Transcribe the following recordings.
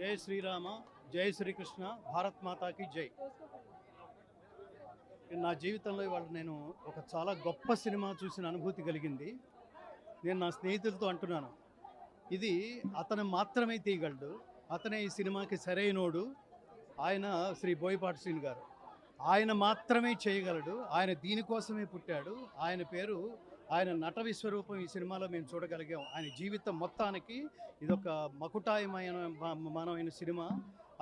జై శ్రీరామ, జై శ్రీకృష్ణ, భారత్ మాతాకి జై. నా జీవితంలో ఇవాళ నేను ఒక చాలా గొప్ప సినిమా చూసిన అనుభూతి కలిగింది. నేను నా స్నేహితులతో అంటున్నాను, ఇది అతను మాత్రమే తీయగలడు, అతనే ఈ సినిమాకి సరైనోడు. ఆయన శ్రీ బోయపాటి శ్రీను గారు. ఆయన మాత్రమే చేయగలడు, ఆయన దీనికోసమే పుట్టాడు. ఆయన పేరు, ఆయన నట విశ్వరూపం ఈ సినిమాలో మేము చూడగలిగాం. ఆయన జీవితం మొత్తానికి ఇదొక మకుటాయమైన మనమైన సినిమా.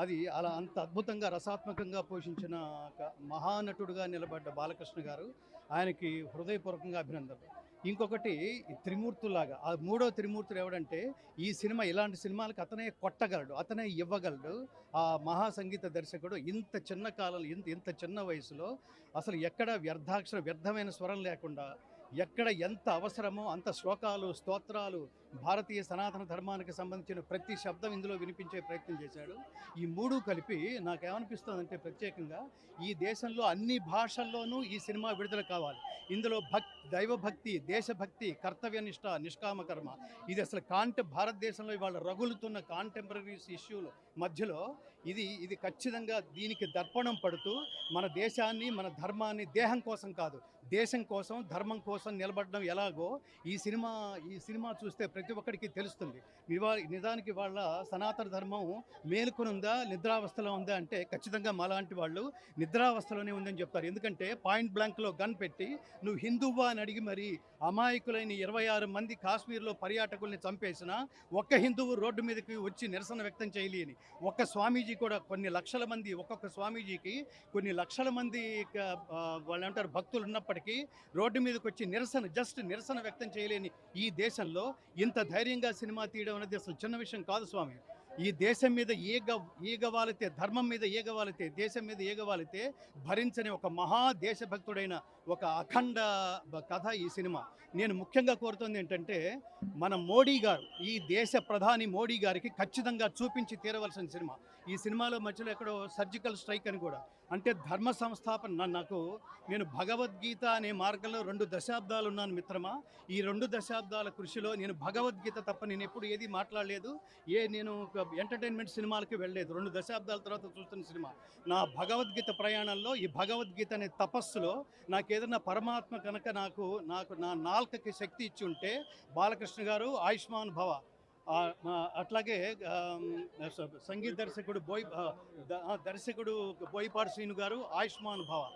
అది అలా అంత అద్భుతంగా రసాత్మకంగా పోషించిన ఒక మహానటుడుగా నిలబడ్డ బాలకృష్ణ గారు, ఆయనకి హృదయపూర్వకంగా అభినందనలు. ఇంకొకటి ఈ త్రిమూర్తులాగా, ఆ మూడో త్రిమూర్తులు ఎవడంటే, ఈ సినిమా ఇలాంటి సినిమాలకు అతనే కొట్టగలడు, అతనే ఇవ్వగలడు. ఆ మహాసంగీత దర్శకుడు ఇంత చిన్న కాలంలో, ఇంత చిన్న వయసులో అసలు ఎక్కడ వ్యర్థమైన స్వరం లేకుండా, ఎక్కడ ఎంత అవసరమో అంత శ్లోకాలు, స్తోత్రాలు, భారతీయ సనాతన ధర్మానికి సంబంధించిన ప్రతి శబ్దం ఇందులో వినిపించే ప్రయత్నం చేశాడు. ఈ మూడు కలిపి నాకేమనిపిస్తుందంటే, ప్రత్యేకంగా ఈ దేశంలో అన్ని భాషల్లోనూ ఈ సినిమా విడుదల కావాలి. ఇందులో దైవభక్తి, దేశభక్తి, కర్తవ్యనిష్ట, నిష్కామ కర్మ, ఇది అసలు భారతదేశంలో ఇవాళ రగులుతున్న కాంటెంపరీస్ ఇష్యూల మధ్యలో ఇది ఖచ్చితంగా దీనికి దర్పణం పడుతూ, మన దేశాన్ని, మన ధర్మాన్ని దేహం కోసం కాదు, దేశం కోసం, ధర్మం కోసం నిలబడడం ఎలాగో ఈ సినిమా చూస్తే ప్రతి ఒక్కరికి తెలుస్తుంది. నిజానికి వాళ్ళ సనాతన ధర్మం మేలుకొనుందా, నిద్రావస్థలో ఉందా అంటే, ఖచ్చితంగా మాలాంటి వాళ్ళు నిద్రావస్థలోనే ఉందని చెప్తారు. ఎందుకంటే పాయింట్ బ్లాంక్లో గన్ పెట్టి నువ్వు హిందువా అని అడిగి మరి అమాయకులైన 26 మంది కాశ్మీర్లో పర్యాటకుల్ని చంపేసిన ఒక్క హిందువు రోడ్డు మీదకి వచ్చి నిరసన వ్యక్తం చేయలేని ఒక్క స్వామీజీ కూడా, కొన్ని లక్షల మంది, ఒక్కొక్క స్వామీజీకి కొన్ని లక్షల మంది వాళ్ళు అంటారు భక్తులు ఉన్నప్పటికీ రోడ్డు మీదకి వచ్చి నిరసన వ్యక్తం చేయలేని ఈ దేశంలో ఇంత ధైర్యంగా సినిమా తీయడం అనేది అసలు చిన్న విషయం కాదు స్వామి. ఈ దేశం మీద ఈగవాలితే, ధర్మం మీద ఈగవాలితే, దేశం మీద ఈగవాలితే భరించని ఒక మహా దేశభక్తుడైన ఒక అఖండ కథ ఈ సినిమా. నేను ముఖ్యంగా కోరుతుంది ఏంటంటే, మన మోడీ గారు, ఈ దేశ ప్రధాని మోడీ గారికి ఖచ్చితంగా చూపించి తీరవలసిన సినిమా. ఈ సినిమాలో మధ్యలో ఎక్కడో సర్జికల్ స్ట్రైక్ అని కూడా, అంటే ధర్మ సంస్థాపన. నేను భగవద్గీత అనే మార్గంలో 2 దశాబ్దాలు ఉన్నాను మిత్రమా. ఈ 2 దశాబ్దాల కృషిలో నేను భగవద్గీత తప్ప నేను ఎప్పుడు ఏది మాట్లాడలేదు. నేను ఎంటర్టైన్మెంట్ సినిమాలకి వెళ్ళలేదు. 2 దశాబ్దాల తర్వాత చూస్తున్న సినిమా. నా భగవద్గీత ప్రయాణంలో, ఈ భగవద్గీత అనే తపస్సులో నాకు ఏదైనా పరమాత్మ కనుక నాకు నా నాల్కకి శక్తి ఇచ్చి ఉంటే, బాలకృష్ణ గారు ఆయుష్మాన్ భవ. అట్లాగే సంగీత దర్శకుడు బోయపాటి శ్రీను గారు ఆయుష్మాన్ భవ.